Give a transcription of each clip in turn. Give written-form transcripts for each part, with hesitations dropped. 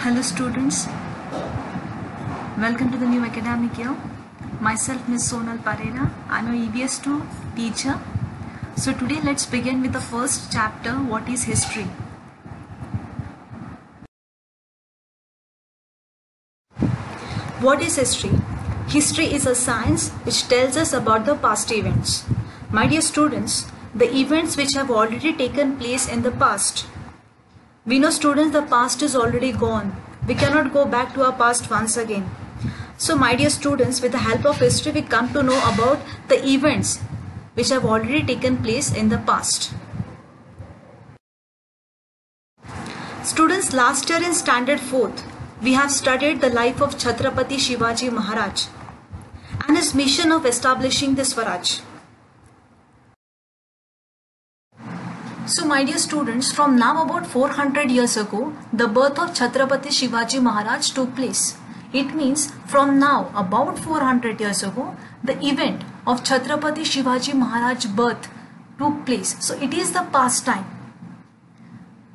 Hello students, welcome to the new academic year. Myself Ms. Sonal Parera, I'm a EVS 2 teacher. So today let's begin with the first chapter, what is history. What is history? History is a science which tells us about the past events. My dear students, the events which have already taken place in the past. We know students, the past is already gone. We cannot go back to our past once again. So my dear students, with the help of history, we come to know about the events which have already taken place in the past. Students, last year in standard 4th, we have studied the life of Chhatrapati Shivaji Maharaj and his mission of establishing the Swaraj. So my dear students, from now about 400 years ago, the birth of Chhatrapati Shivaji Maharaj took place. It means from now about 400 years ago, the event of Chhatrapati Shivaji Maharaj birth took place. So it is the past time.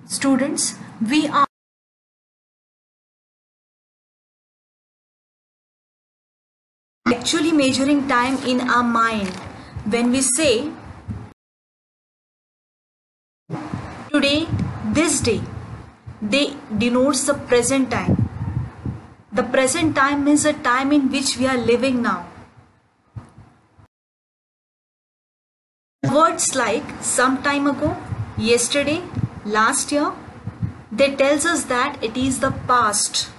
Students, we are actually measuring time in our mind when we say today, this day, they denotes the present time. The present time means the time in which we are living now. Words like some time ago, yesterday, last year, they tells us that it is the past.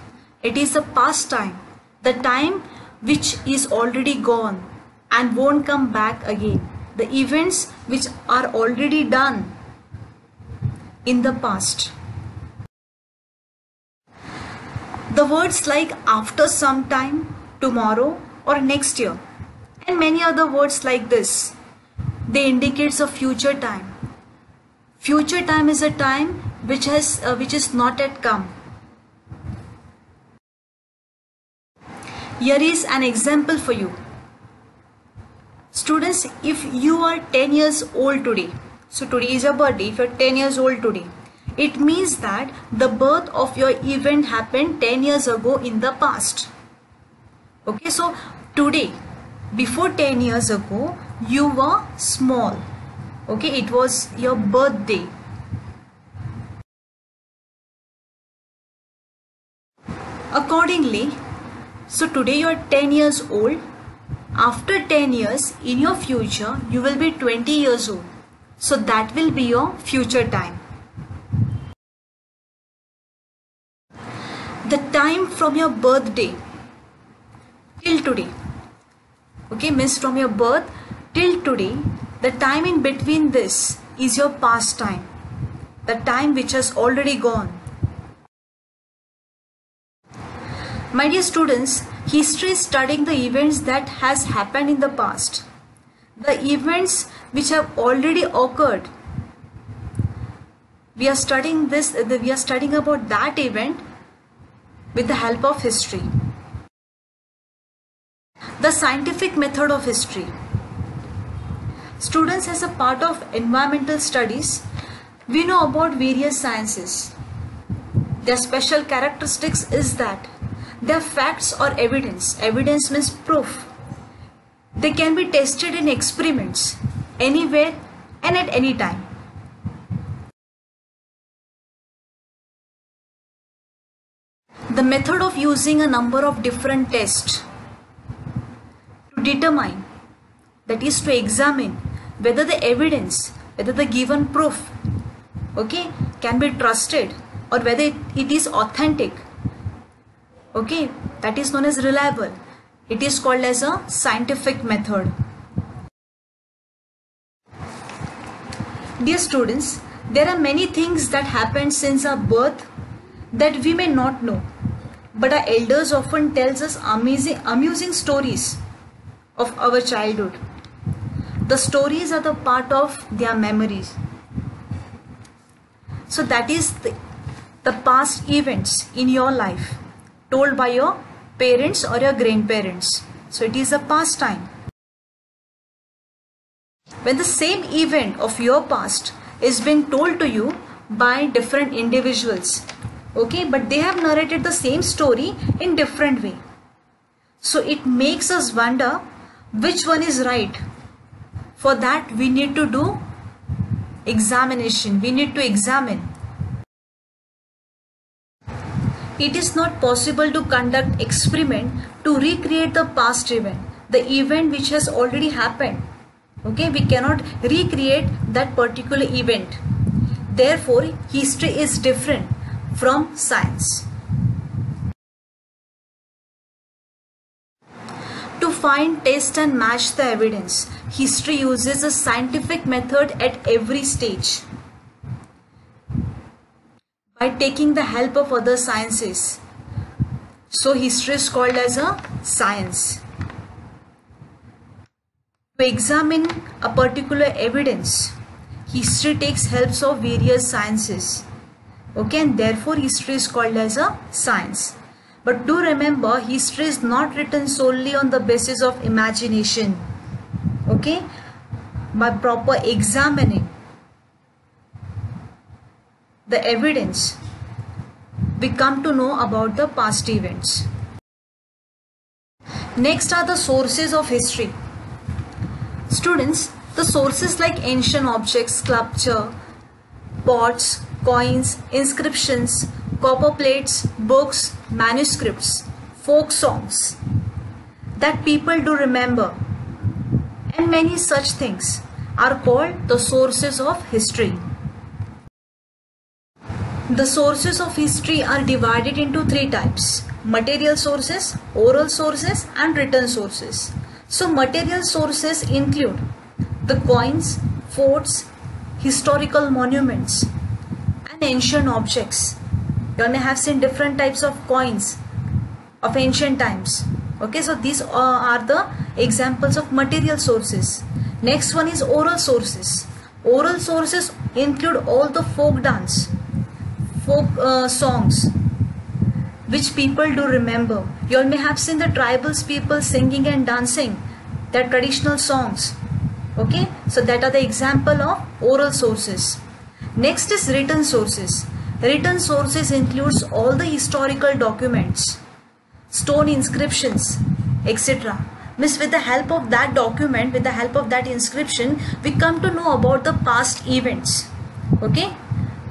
It is the past time. The time which is already gone and won't come back again. The events which are already done in the past. The words like after some time, tomorrow or next year and many other words like this, they indicates a future time. Future time is a time which is not yet come. Here is an example for you. Students, if you are 10 years old today, so today is your birthday, if you are 10 years old today, it means that the birth of your event happened 10 years ago in the past. Okay, so today, before 10 years ago, you were small. Okay, it was your birthday. Accordingly, so today you are 10 years old. After 10 years, in your future, you will be 20 years old. So that will be your future time. The time from your birthday till today, okay, means from your birth till today, the time in between this is your past time, the time which has already gone. My dear students, history is studying the events that has happened in the past, the events which have already occurred. We are studying this, we are studying about that event with the help of history. The scientific method of history. Students, as a part of environmental studies, we know about various sciences. Their special characteristics is that they are facts or evidence. Evidence means proof. They can be tested in experiments anywhere and at any time. The method of using a number of different tests to determine, that is to examine whether the evidence, whether the given proof, okay, can be trusted or whether it is authentic, okay, that is known as reliable. It is called as a scientific method. Dear students, there are many things that happened since our birth that we may not know, but our elders often tells us amusing stories of our childhood. The stories are the part of their memories. So that is the past events in your life told by your parents or your grandparents. So it is a past time. When the same event of your past is being told to you by different individuals, Okay, but they have narrated the same story in different way. So it makes us wonder which one is right. For that we need to do examination. We need to examine. It is not possible to conduct experiment to recreate the past event, the event which has already happened. Okay, we cannot recreate that particular event. Therefore, history is different from science. To find, test and match the evidence, history uses a scientific method at every stage. By taking the help of other sciences. So history is called as a science. To examine a particular evidence, history takes help of various sciences. Okay, and therefore history is called as a science. But do remember, history is not written solely on the basis of imagination. Okay, by proper examining the evidence, we come to know about the past events. Next are the sources of history. Students, the sources like ancient objects, sculpture, pots, coins, inscriptions, copper plates, books, manuscripts, folk songs that people do remember, and many such things are called the sources of history. The sources of history are divided into three types: material sources, oral sources, and written sources. So material sources include the coins, forts, historical monuments, and ancient objects. You may have seen different types of coins of ancient times. Okay, so these are the examples of material sources. Next one is oral sources. Oral sources include all the folk dance, folk songs which people do remember. You all may have seen the tribals people singing and dancing their traditional songs. Okay, so that are the example of oral sources. Next is written sources. Written sources includes all the historical documents, stone inscriptions, etc. Means with the help of that document, with the help of that inscription, we come to know about the past events. Okay,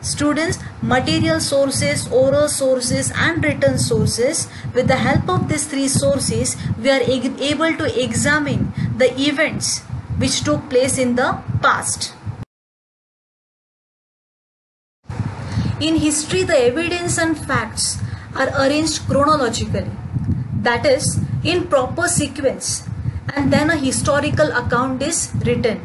students, material sources, oral sources, and written sources. With the help of these three sources, we are able to examine the events which took place in the past. In history, the evidence and facts are arranged chronologically, that is, in proper sequence, and then a historical account is written.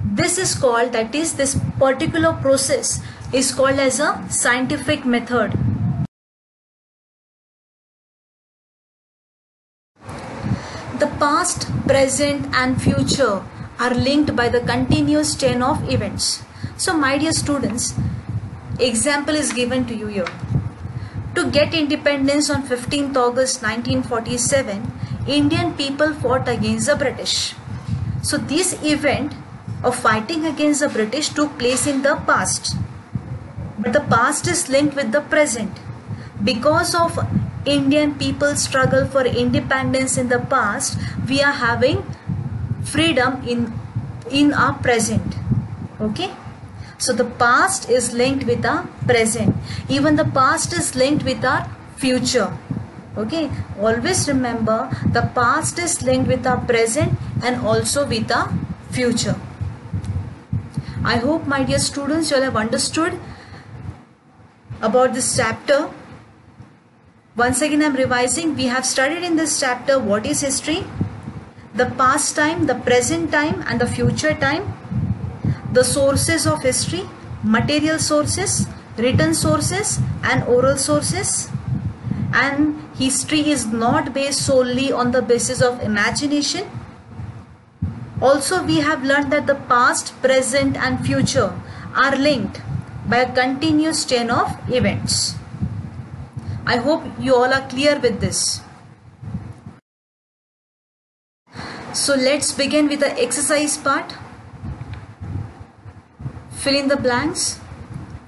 This is called, that is, this particular process is called as a scientific method. The past, present, and future are linked by the continuous chain of events. So, my dear students, example is given to you here. To get independence on 15th August 1947, Indian people fought against the British. So this event of fighting against the British took place in the past. But the past is linked with the present. Because of Indian people's struggle for independence in the past, we are having freedom in our present. Okay? So the past is linked with our present. Even the past is linked with our future. Okay, always remember the past is linked with our present and also with our future. I hope, my dear students, you all have understood about this chapter. Once again, I am revising. We have studied in this chapter what is history, the past time, the present time, and the future time. The sources of history, material sources, written sources, and oral sources. And history is not based solely on the basis of imagination. Also, we have learned that the past, present, and future are linked by a continuous chain of events. I hope you all are clear with this. So let's begin with the exercise part. Fill in the blanks.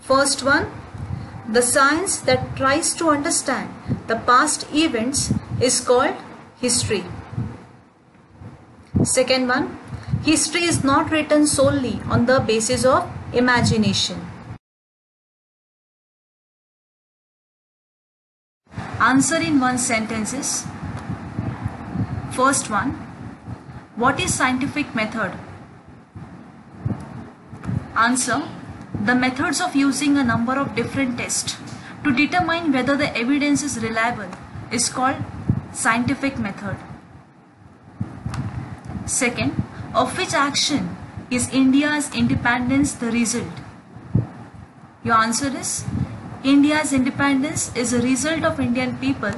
First one, The science that tries to understand the past events is called history. Second one, history is not written solely on the basis of imagination. Answer in one sentences. First one, what is scientific method? Answer, the methods of using a number of different tests to determine whether the evidence is reliable is called scientific method. Second, of which action is India's independence the result? Your answer is, India's independence is a result of Indian people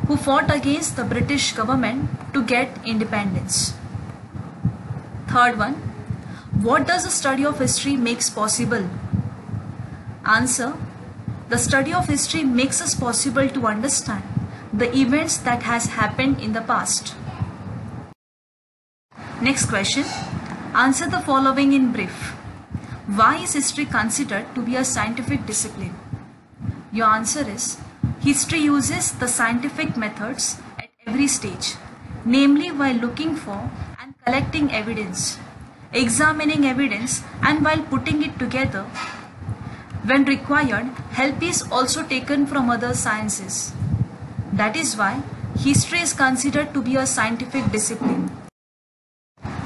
who fought against the British government to get independence. Third one, what does the study of history makes possible? Answer, the study of history makes us possible to understand the events that has happened in the past. Next question, answer the following in brief. Why is history considered to be a scientific discipline? Your answer is, history uses the scientific methods at every stage, namely while looking for and collecting evidence, examining evidence, and while putting it together. When required, help is also taken from other sciences. That is why history is considered to be a scientific discipline.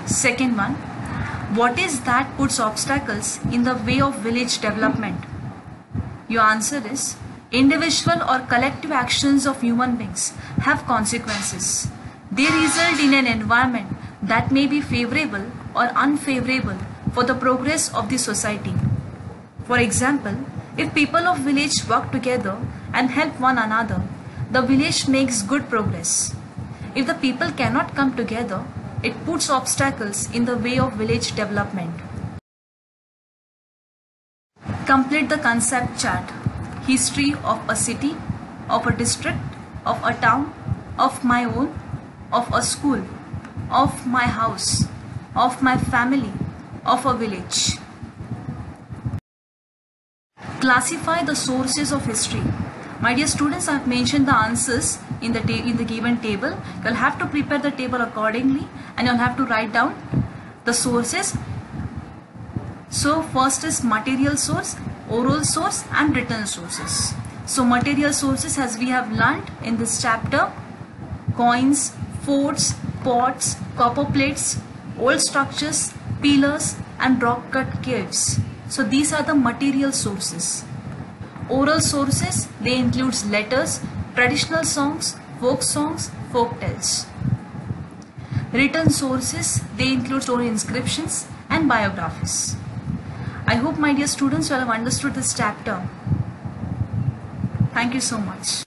Second one, what is that puts obstacles in the way of village development? Your answer is, individual or collective actions of human beings have consequences. They result in an environment that may be favorable or unfavorable for the progress of the society. For example, if people of village work together and help one another, the village makes good progress. If the people cannot come together, it puts obstacles in the way of village development. Complete the concept chart. History of a city, of a district, of a town, of my own, of a school, of my house, of my family, of a village. Classify the sources of history. My dear students, I have mentioned the answers in the given table. You'll have to prepare the table accordingly and you'll have to write down the sources. So first is material source, oral source and written sources. So material sources, as we have learnt in this chapter, coins, forts, pots, copper plates, old structures, pillars and rock cut caves. So these are the material sources. Oral sources, they include letters, traditional songs, folk tales. Written sources, they include stone inscriptions and biographies. I hope, my dear students, you have understood this chapter. Thank you so much.